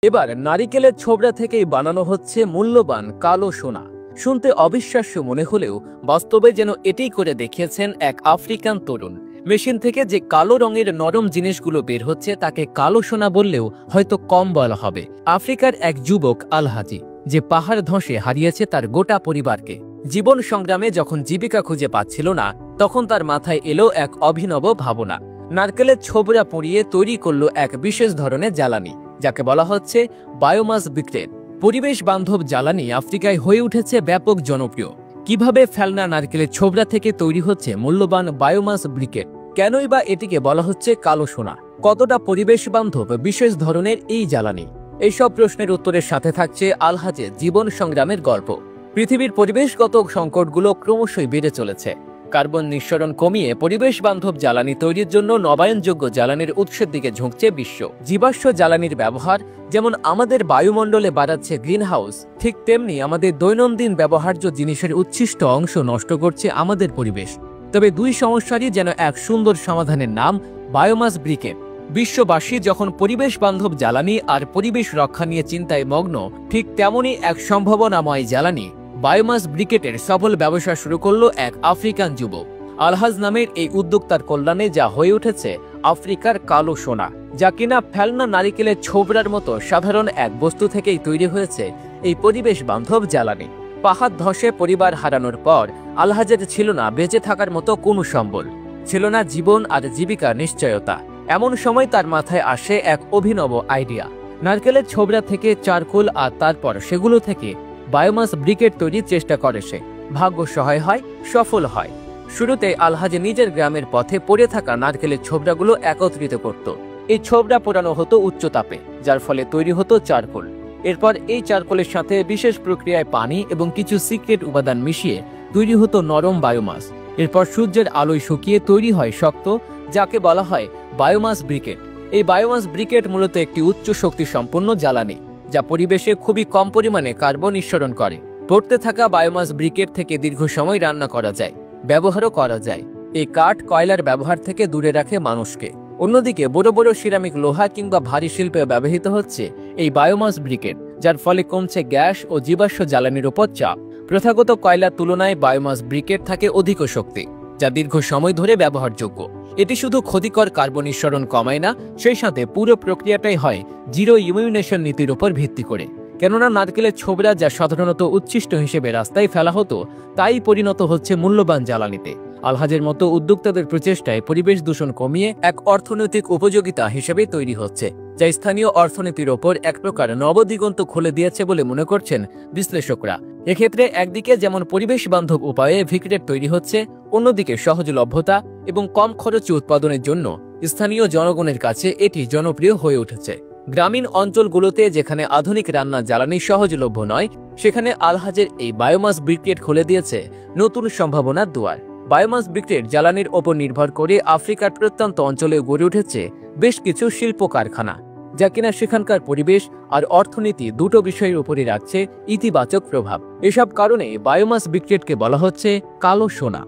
এবার নারিকেলের ছোবড়া থেকেই বানানো হচ্ছে মূল্যবান কালো সোনা। শুনতে অবিশ্বাস্য মনে হলেও বাস্তবে যেন এটাই করে দেখিয়েছেন এক আফ্রিকান তরুণ। মেশিন থেকে যে কালো রঙের নরম জিনিসগুলো বের হচ্ছে তাকে কালো সোনা বললেও হয়তো কম বলা হবে। আফ্রিকার এক যুবক আলহাজি, যে পাহাড় ধসে হারিয়েছে তার গোটা পরিবারকে। জীবন সংগ্রামে যখন জীবিকা খুঁজে পাচ্ছিল না, তখন তার মাথায় এলো এক অভিনব ভাবনা। নারকেলের ছোবড়া পুড়িয়ে তৈরি করলো এক বিশেষ ধরনের জ্বালানি, যাকে বলা হচ্ছে বায়োমাস ব্রিকেট। পরিবেশ বান্ধব জ্বালানি আফ্রিকায় হয়ে উঠেছে ব্যাপক জনপ্রিয়। কিভাবে ফেলনা নারকেলের ছোবড়া থেকে তৈরি হচ্ছে মূল্যবান বায়োমাস ব্রিকেট? কেনই বা এটিকে বলা হচ্ছে কালো সোনা? কতটা পরিবেশ বান্ধব বিশেষ ধরনের এই জ্বালানি? এইসব প্রশ্নের উত্তরের সাথে থাকছে আলহাজের জীবন সংগ্রামের গল্প। পৃথিবীর পরিবেশগত সংকটগুলো ক্রমশই বেড়ে চলেছে। কার্বন নিঃসরণ কমিয়ে পরিবেশ বান্ধব জ্বালানি তৈরির জন্য নবায়নযোগ্য জ্বালানির উৎসের দিকে ঝুঁকছে বিশ্ব। জীবাশ্ম জ্বালানির ব্যবহার যেমন আমাদের বায়ুমণ্ডলে বাড়াচ্ছে গ্রিনহাউস, ঠিক তেমনি আমাদের দৈনন্দিন ব্যবহার্য জিনিসের উচ্ছিষ্ট অংশ নষ্ট করছে আমাদের পরিবেশ। তবে দুই সমস্যারই যেন এক সুন্দর সমাধানের নাম বায়োমাস ব্রিকেট। বিশ্ববাসী যখন পরিবেশ বান্ধব জ্বালানি আর পরিবেশ রক্ষা নিয়ে চিন্তায় মগ্ন, ঠিক তেমনই এক সম্ভাবনাময় জ্বালানি বায়োমাস ব্রিকেটের সফল ব্যবসা শুরু করলো এক আফ্রিকান যুবক। আলহাজ নামের এই উদ্যোক্তার কল্যাণে যা হয়ে উঠেছে আফ্রিকার কালো সোনা, যা কিনা ফেলনা নারিকেলের ছোবড়ার মতো সাধারণ এক বস্তু থেকেই তৈরি হয়েছে এই পরিবেশ বান্ধব জ্বালানি। পাহাড় ধসে পরিবার হারানোর পর আলহাজের ছিল না বেঁচে থাকার মতো কোনো সম্বল, ছিল না জীবন আর জীবিকার নিশ্চয়তা। এমন সময় তার মাথায় আসে এক অভিনব আইডিয়া। নারকেলের ছোবড়া থেকে চারকোল আর তারপর সেগুলো থেকে বায়োমাস ব্রিকেট তৈরির চেষ্টা করে সে। ভাগ্য সহায় হয়, সফল হয়। শুরুতে আলহাজ নিজের গ্রামের পথে পড়ে থাকা নারকেলের ছোবড়াগুলো একত্রিত করত। এই ছোবড়া পোড়ানো হতো উচ্চ তাপে, যার ফলে তৈরি হতো চারকোল। এরপর এই চারকোলের সাথে বিশেষ প্রক্রিয়ায় পানি এবং কিছু সিক্রেট উপাদান মিশিয়ে তৈরি হতো নরম বায়োমাস। এরপর সূর্যের আলোয় শুকিয়ে তৈরি হয় শক্ত, যাকে বলা হয় বায়োমাস ব্রিকেট। এই বায়োমাস ব্রিকেট মূলত একটি উচ্চ শক্তি সম্পন্ন জ্বালানি, যা পরিবেশে খুবই কম পরিমাণে কার্বন নিঃসরণ করে। পড়তে থাকা বায়োমাস ব্রিকেট থেকে দীর্ঘ সময় রান্না করা যায়, ব্যবহারও করা যায়। এই কাঠ কয়লার ব্যবহার থেকে দূরে রাখে মানুষকে। অন্যদিকে বড় বড় সিরামিক, লোহা কিংবা ভারী শিল্পে ব্যবহৃত হচ্ছে এই বায়োমাস ব্রিকেট, যার ফলে কমছে গ্যাস ও জীবাশ্ম জ্বালানির উপর চাপ। প্রথাগত কয়লার তুলনায় বায়োমাস ব্রিকেট থাকে অধিক শক্তি, যা দীর্ঘ সময় ধরে ব্যবহারযোগ্য। এটি শুধু ক্ষতিকর কার্বন নিঃসরণ কমায় না, সেই সাথে পুরো প্রক্রিয়াটাই হয় জিরো ইমিউনেশন নীতির উপর ভিত্তি করে। কেননা নারকেলের ছোবড়া যা সাধারণত উচ্ছিষ্ট হিসেবে রাস্তায় ফেলা হতো, তাই পরিণত হচ্ছে মূল্যবান জ্বালানিতে। আলহাজের মতো উদ্যোক্তাদের প্রচেষ্টায় পরিবেশ দূষণ কমিয়ে এক অর্থনৈতিক উপযোগিতা হিসেবে তৈরি হচ্ছে, যা স্থানীয় অর্থনীতির ওপর এক প্রকার নবদিগন্ত খুলে দিয়েছে বলে মনে করছেন বিশ্লেষকরা। এক্ষেত্রে একদিকে যেমন পরিবেশ বান্ধব উপায়ে ব্রিকেট তৈরি হচ্ছে, অন্যদিকে সহজলভ্যতা এবং কম খরচে উৎপাদনের জন্য স্থানীয় জনগণের কাছে এটি জনপ্রিয় হয়ে উঠেছে। গ্রামীণ অঞ্চলগুলোতে যেখানে আধুনিক রান্নার জ্বালানি সহজলভ্য নয়, সেখানে আলহাজের এই বায়োমাস ব্রিকেট খুলে দিয়েছে নতুন সম্ভাবনার দুয়ার। বায়োমাস ব্রিকেট জ্বালানির ওপর নির্ভর করে আফ্রিকার প্রত্যন্ত অঞ্চলে গড়ে উঠেছে বেশ কিছু শিল্প কারখানা, যা কিনা সেখানকার পরিবেশ আর অর্থনীতি দুটো বিষয়ের উপরই রাখছে ইতিবাচক প্রভাব। এসব কারণে বায়োমাস ব্রিকেটকে বলা হচ্ছে কালো সোনা।